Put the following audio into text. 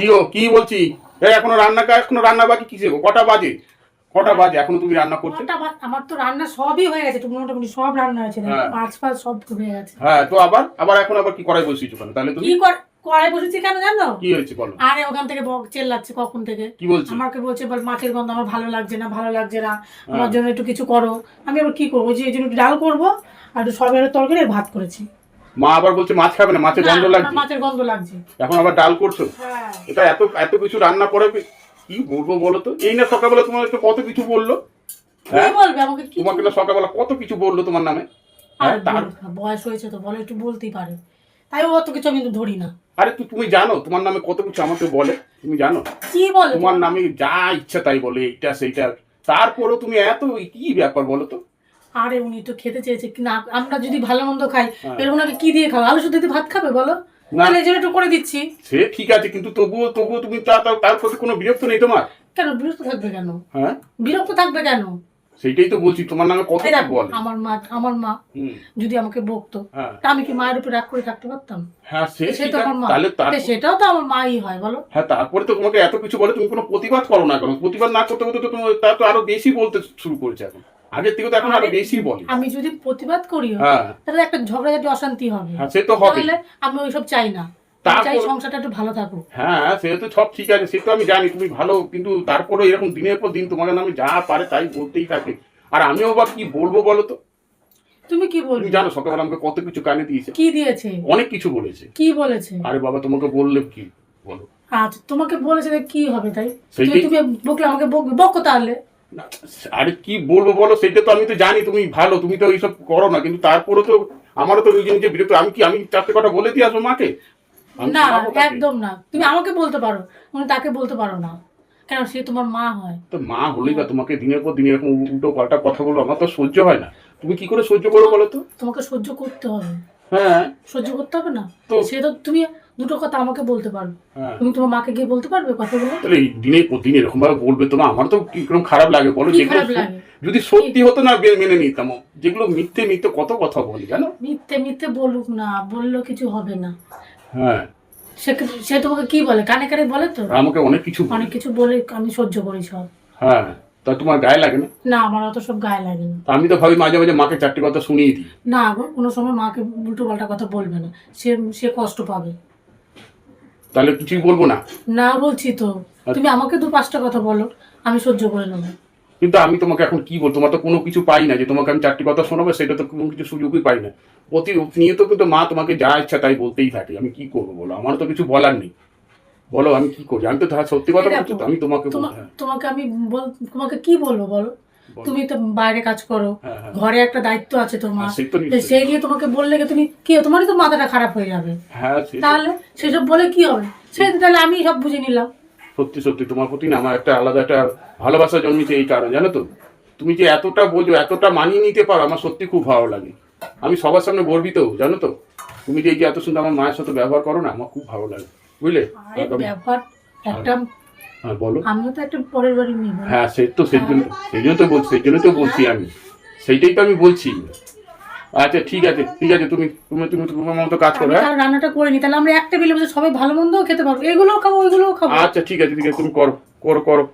কি গো কি বলছি? এখনো রান্না বাকি কিসে গো? কটা বাজে এখনো তুমি রান্না করছো? আমার তো রান্না সবই হয়ে গেছে, মোটামুটি সব রান্না হয়েছে, মাছ ফাছ সব হয়ে গেছে। হ্যাঁ, তো আবার এখন কি করাই বসেছো কেন তাহলে তুমি? কি কড়াই বসেছি কেন জানো? কি হয়েছে বলো। আরে ওখান থেকে চেল্লাচ্ছে কখন থেকে। কি বলছে? আমাকে বলছে বল মাছের গন্ধ আমার ভালো লাগছে না আমার জন্য একটু কিছু করো। আমি আবার কি করবো, যে এই জন্য একটু ডাল করবো আর একটু সবের তরকারি আর ভাত করেছি। মা আবার বলছে মাছ খাবে না, মাছের গন্ধ লাগছে। মাছের গন্ধ লাগছে, এখন আবার ডাল করছো? হ্যাঁ। এটা এত কিছু রান্না করে কি বলবো বলো তো? এই না সকালবেলা তোমার কত কিছু বললো। হ্যাঁ বলবে আমাকে, তোমাকে না সকালবেলা কত কিছু বললো তোমার নামে। বয়স হয়েছে তো বলে, একটু বলতেই পারে, তাই অত কিছু আমি কিন্তু ধরি না। আরে তুমি জানো তোমার নামে কত কিছু আমাকে বলে? তুমি জানো কি বলে তোমার নামে যা ইচ্ছা তাই বলে, এইটা সেইটা। তারপরেও তুমি এত কি ব্যাপার বলো তো? আরে উনি তো খেতে চেয়েছে না, আমরা যদি ভালো মন্দ খাই তাহলে ওনাকে কি দিয়ে খাবো? আলু শুধু দিয়ে ভাত খাবে বলো? তাহলে এই জন্য একটু করে দিচ্ছি। সে ঠিক আছে, কিন্তু তবুও তুমি তার প্রতি কোনো বিরক্ত নেই তোমার? কেন বিরক্ত থাকবে কেন? হ্যাঁ, বিরক্ত থাকবে কেন? সেইটাই তো বলছি, তোমার নামে কত বলে। আমার মা যদি আমাকে বকতো তা আমি কি মায়ের উপর রাগ করে থাকতে পারতাম? হ্যাঁ, সে তো আমার মা, সেটাও তো আমার মাই হয় বলো। হ্যাঁ, তারপরে তো তোমাকে এত কিছু বলে তুমি কোনো প্রতিবাদ করো না কেন? প্রতিবাদ না করতে করতে তো তা তো আরো বেশি বলতে শুরু করেছে এখন, আগের থেকে তো এখন আরো বেশি বলে। আমি যদি প্রতিবাদ করি তাহলে একটা ঝগড়াঝাটি অশান্তি হবে। হ্যাঁ, সে তো হবে। আমি ওইসব চাই না, চাই সংসারটা একটু ভালো থাকুক। হ্যাঁ, সে তো সব ঠিক আছে, সে তো আমি জানি তুমি ভালো, কিন্তু তারপরে এরকম দিনের পর দিন তোমার নামে যা পারে তাই বলতেই থাকে। আর আমিও বা কি বলবো বলো তো? তুমি কি বলবে? তুমি জানো সকালবেলা আমাকে কত কিছু কানে দিয়েছে। কি দিয়েছে? অনেক কিছু বলেছে। কি বলেছে? আরে বাবা, তোমাকে বললে কি বলো? আচ্ছা, তোমাকে বলেছে কি হবে তাই? তুমি বকলে আমাকে বকো তাহলে। আরে কি বলবো বলো, সেটা তো আমি তো জানি তুমি ভালো, তুমি তো এইসব করো না, কিন্তু তারপরে তো আমারও তো নিজে বিরক্ত। আমি চারটে কথা বলে দিয়ে আসবো মাকে? না, একদম না। তুমি আমাকে বলতে পারো, তাকে বলতে পারো না। কেন? সে তোমার মা হয়। তো মা হলেই বা তোমাকে দিনের পর দিন এরকম উল্টো পাল্টা কথা বলো, আমার তো সহ্য হয় না। তুমি কি করে সহ্য করো বলো তো? তোমাকে সহ্য করতে হবে। হ্যাঁ, সহ্য করতে হবে না তো? সে তো তুমি দুটো কথা আমাকে বলতে পারো, তুমি তোমার মাকে গিয়ে বলতে পারবে কথাগুলো? তাহলে দিনের পর দিন এরকম ভাবে বলবে তোমার, আমার তো কিরকম খারাপ লাগে বলো। যদি সত্যি হতো না মেনে নিতাম, যেগুলো মিথ্যে কত কথা বলি জানো। মিথ্যে বলুক না, বললেও কিছু হবে না। হ্যাঁ, সে তোমাকে কি বলে? কানে কানে বলে তো আমাকে অনেক কিছু বলে, আমি সহ্য করি সব। হ্যাঁ, তা তোমার গায়ে লাগে না? না, আমার অত সব গায়ে লাগে না। আমি তো ভাবি মাঝে মাঝে মাকে চারটি কথা শুনিয়ে দিই। না গো, কোনো সময় মাকে উল্টো পাল্টা কথা বলবে না, সে কষ্ট পাবে। তাহলে কিছুই বলবো না? না বলছি তো, তুমি আমাকে 2-5টা কথা বলো, আমি সহ্য করে নেবো। কিন্তু আমি তোমাকে এখন কি বলবো? তোমার তো কোনো কিছু পাই না যে তোমাকে আমি চারটি কথা শোনাবো, সেটা তো কোনো কিছু সুযোগই পাই না। নিয়ে তো কিন্তু মা তোমাকে যা ইচ্ছা তাই বলতেই থাকে। আমি কি করবো বলো? আমার তো কিছু বলার নেই। বলো আমি কি করি? আমি তো সত্যি কথা বলছি তো, আমি তোমাকে কি বলবো বলো? তুমি তো বাইরে কাজ করো, ঘরে একটা দায়িত্ব আছে তোমার, সেই নিয়ে তোমাকে বললে তুমি কি, তোমারই তো মাথাটা খারাপ হয়ে যাবে। তাহলে সেসব বলে কি হবে? তাহলে আমি সব বুঝে নিলাম। সত্যি তোমার প্রতি না আমার একটা আলাদা একটা ভালোবাসা জন্মেছে এই কারণে, জানো তো? তুমি যে এতটা বোঝো, এতটা মানিয়ে নিতে পারো, আমার সত্যি খুব ভালো লাগে। আমি সবার সামনে গর্বিত, জানো তো? তুমি যে এত সুন্দর আমার মায়ের সাথে ব্যবহার করো না, আমার খুব ভালো লাগে, বুঝলে? ব্যবহার একটা, হ্যাঁ বলো। আমিও তো একটা পরের বাড়ি মেয়ে। হ্যাঁ, সেই জন্য তো বলছি আমি, সেইটাই তো আমি বলছি। আচ্ছা ঠিক আছে তুমি তোমার মতো কাজ করো। হ্যাঁ, রান্নাটা করে নি, তাহলে আমরা একটা টেবিলে বসে সবাই ভালো মন্দ খেতে পারবো, এগুলোও খাবো ওইগুলোও খাবো। আচ্ছা ঠিক আছে তুমি করো।